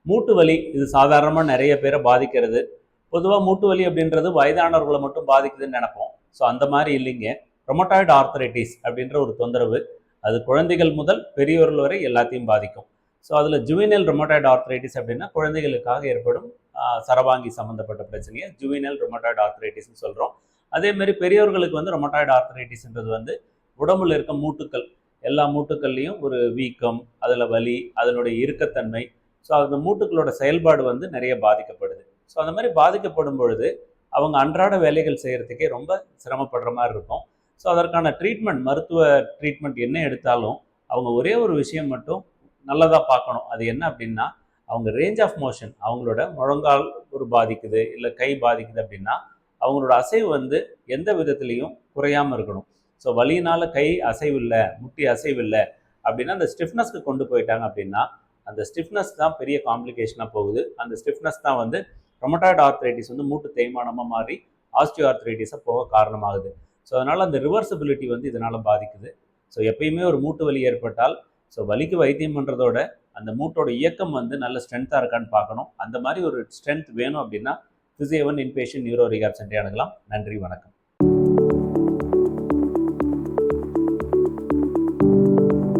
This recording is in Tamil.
மூட்டு வலி இது சாதாரணமாக நிறைய பேரை பாதிக்கிறது. பொதுவாக மூட்டு வலி அப்படின்றது வயதானவர்களை மட்டும் பாதிக்குதுன்னு நினைப்போம். ஸோ அந்த மாதிரி இல்லைங்க. ரொமட்டாய்டு ஆர்த்தரைட்டிஸ் அப்படின்ற ஒரு தொந்தரவு அது குழந்தைகள் முதல் பெரியவர்கள் வரை எல்லாத்தையும் பாதிக்கும். ஸோ அதில் ஜுவினல் ரொமட்டாய்டு ஆர்த்தரைட்டிஸ் அப்படின்னா குழந்தைகளுக்காக ஏற்படும் சரவாங்கி சம்மந்தப்பட்ட பிரச்சனையை ஜுவினல் ரொமட்டாய்டு ஆர்த்தரைட்டிஸ்ன்னு சொல்கிறோம். அதேமாதிரி பெரியவர்களுக்கு வந்து ரொமட்டாய்டு ஆர்த்தரைட்டிஸ்ன்றது வந்து உடம்புல இருக்க மூட்டுக்கள் எல்லா மூட்டுக்கள்லையும் ஒரு வீக்கம், அதில் வலி, அதனுடைய இறுக்கத்தன்மை, ஸோ அந்த மூட்டுக்களோட செயல்பாடு வந்து நிறைய பாதிக்கப்படுது. ஸோ அந்த மாதிரி பாதிக்கப்படும் பொழுது அவங்க அன்றாட வேலைகள் செய்கிறதுக்கே ரொம்ப சிரமப்படுற மாதிரி இருக்கும். ஸோ அதற்கான ட்ரீட்மெண்ட், மருத்துவ ட்ரீட்மெண்ட் என்ன எடுத்தாலும் அவங்க ஒரே ஒரு விஷயம் மட்டும் நல்லதாக பார்க்கணும். அது என்ன அப்படின்னா, அவங்க ரேஞ்ச் ஆஃப் மோஷன், அவங்களோட முழங்கால் ஒரு பாதிக்குது, இல்லை கை பாதிக்குது அப்படின்னா அவங்களோட அசைவு வந்து எந்த விதத்துலையும் குறையாமல் இருக்கணும். ஸோ வலியினால் கை அசைவு இல்லை, முட்டி அசைவு இல்லை அப்படின்னா அந்த ஸ்டிஃப்னஸ்க்கு கொண்டு போயிட்டாங்க அப்படின்னா அந்த ஸ்டிஃப்னஸ் தான் பெரிய காம்ப்ளிகேஷனாக போகுது. அந்த ஸ்டிஃப்னஸ் தான் வந்து ரொமட்டாய்டு ஆர்த்தரைட்டிஸ் வந்து மூட்டு தேய்மானமாக மாறி ஆஸ்டியோ ஆர்த்தரைட்டிஸாக போக காரணமாகுது. ஸோ அதனால் அந்த ரிவர்சபிலிட்டி வந்து இதனால் பாதிக்குது. ஸோ எப்பயுமே ஒரு மூட்டு வலி ஏற்பட்டால் வலிக்கு வைத்தியம் பண்ணுறதோட அந்த மூட்டோட இயக்கம் வந்து நல்ல ஸ்ட்ரென்த்தாக இருக்கான்னு பார்க்கணும். அந்த மாதிரி ஒரு ஸ்ட்ரென்த் வேணும் அப்படின்னா ஃபிசியோ1 இன்பேஷன் நியூரோ ரீஹாப் சென்டரை அணுகலாம். நன்றி, வணக்கம்.